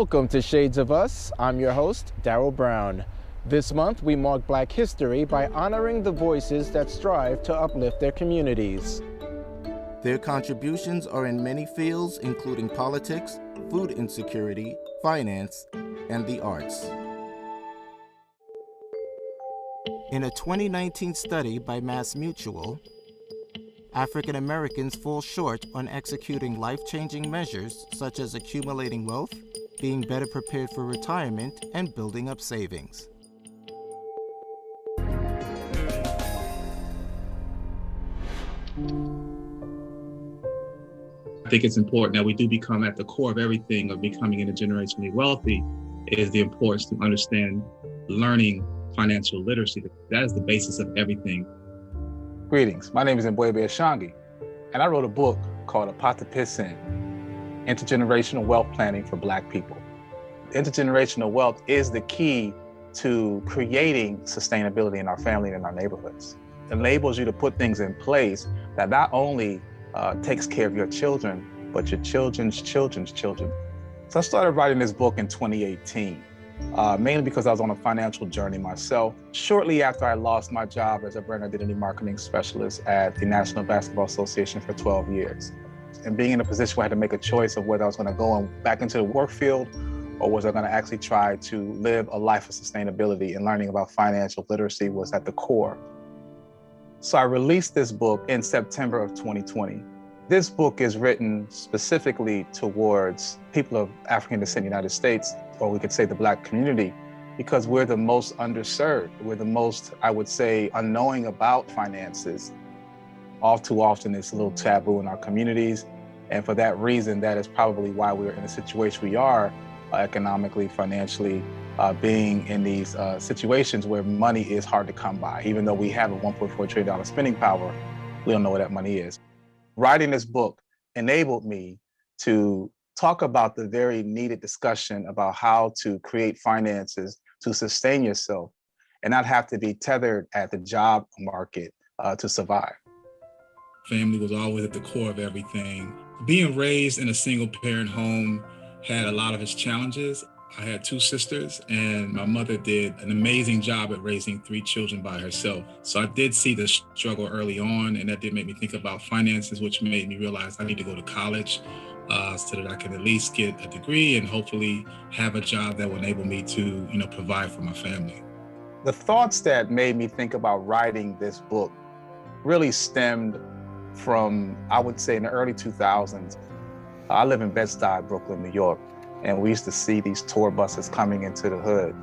Welcome to Shades of Us. I'm your host, Darryl Brown. This month, we mark Black history by honoring the voices that strive to uplift their communities. Their contributions are in many fields, including politics, food insecurity, finance, and the arts. In a 2019 study by MassMutual, African Americans fall short on executing life-changing measures such as accumulating wealth, being better prepared for retirement, and building up savings. I think it's important that we do become at the core of everything of becoming intergenerationally wealthy is the importance to understand learning financial literacy. That is the basis of everything. Greetings, my name is Ishangi, and I wrote a book called Paperback, Intergenerational Wealth Planning for Black People. Intergenerational wealth is the key to creating sustainability in our family and in our neighborhoods. It enables you to put things in place that not only takes care of your children, but your children's children's children. So I started writing this book in 2018, mainly because I was on a financial journey myself. Shortly after I lost my job as a brand identity marketing specialist at the National Basketball Association for 12 years. And being in a position where I had to make a choice of whether I was going to go back into the work field or was I going to actually try to live a life of sustainability, and learning about financial literacy was at the core. So I released this book in September of 2020. This book is written specifically towards people of African descent in the United States, or we could say the Black community, because we're the most underserved. We're the most, I would say, unknowing about finances. All too often, it's a little taboo in our communities. And for that reason, that is probably why we're in the situation we are economically, financially, being in these situations where money is hard to come by. Even though we have a $1.4 trillion spending power, we don't know where that money is. Writing this book enabled me to talk about the very needed discussion about how to create finances to sustain yourself and not have to be tethered at the job market to survive. Family was always at the core of everything. Being raised in a single parent home had a lot of its challenges. I had two sisters, and my mother did an amazing job at raising 3 children by herself. So I did see the struggle early on, and that did make me think about finances, which made me realize I need to go to college so that I can at least get a degree and hopefully have a job that will enable me to, provide for my family. The thoughts that made me think about writing this book really stemmed from, I would say, in the early 2000s. I live in Bed-Stuy, Brooklyn, New York, and we used to see these tour buses coming into the hood,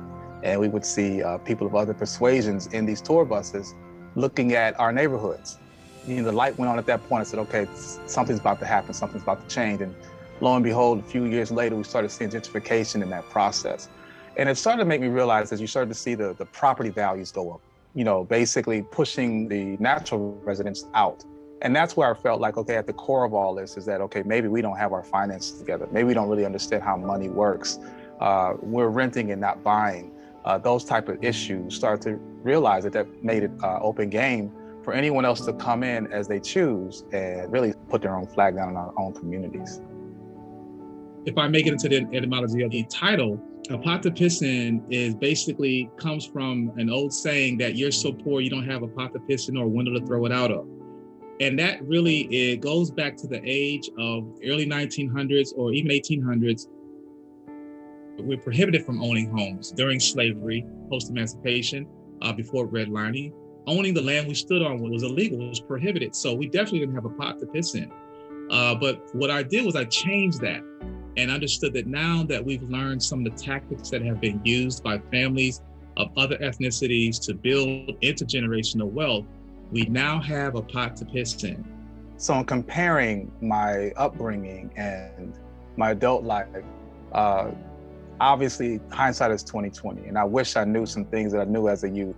and we would see people of other persuasions in these tour buses looking at our neighborhoods. The light went on at that point. I said, okay, something's about to happen, something's about to change. And lo and behold, a few years later, we started seeing gentrification in that process. And it started to make me realize, as you started to see the property values go up, basically pushing the natural residents out. And that's where I felt like, okay, at the core of all this is that, okay, maybe we don't have our finances together. Maybe we don't really understand how money works. We're renting and not buying. Those type of issues, start to realize that made it open game for anyone else to come in as they choose and really put their own flag down in our own communities. If I make it into the etymology of the title, Paperback is basically comes from an old saying that you're so poor you don't have a pot to piss in or a window to throw it out of. And that really, it goes back to the age of early 1900s or even 1800s. We're prohibited from owning homes during slavery, post-emancipation, before redlining. Owning the land we stood on was illegal, it was prohibited. So we definitely didn't have a pot to piss in. But what I did was I changed that and understood that now that we've learned some of the tactics that have been used by families of other ethnicities to build intergenerational wealth, we now have a pot to piss in. So in comparing my upbringing and my adult life, obviously hindsight is 20/20, and I wish I knew some things that I knew as a youth.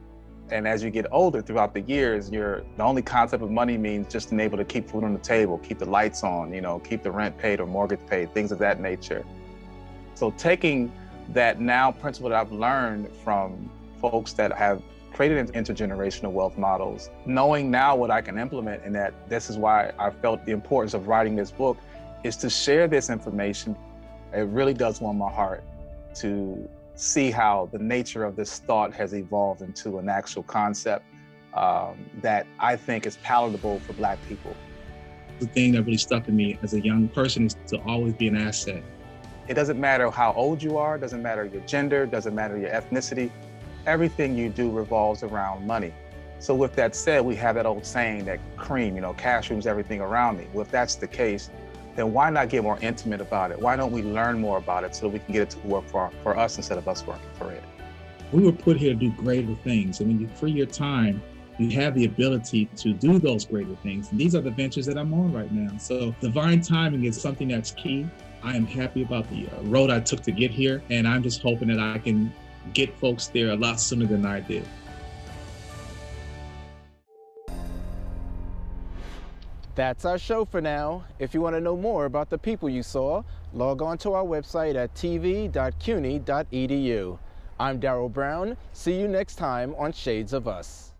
And as you get older throughout the years, the only concept of money means just being able to keep food on the table, keep the lights on, keep the rent paid or mortgage paid, things of that nature. So taking that now principle that I've learned from folks that have created intergenerational wealth models, knowing now what I can implement, and that this is why I felt the importance of writing this book, is to share this information. It really does warm my heart to see how the nature of this thought has evolved into an actual concept that I think is palatable for Black people. The thing that really stuck in me as a young person is to always be an asset. It doesn't matter how old you are, doesn't matter your gender, doesn't matter your ethnicity. Everything you do revolves around money. So with that said, we have that old saying that cream, cash rules everything around me. Well, if that's the case, then why not get more intimate about it? Why don't we learn more about it so that we can get it to work for us instead of us working for it? We were put here to do greater things. And when you free your time, you have the ability to do those greater things. And these are the ventures that I'm on right now. So divine timing is something that's key. I am happy about the road I took to get here. And I'm just hoping that I can get folks there a lot sooner than I did. That's our show for now. If you want to know more about the people you saw, log on to our website at tv.cuny.edu. I'm Darryl Brown. See you next time on Shades of Us.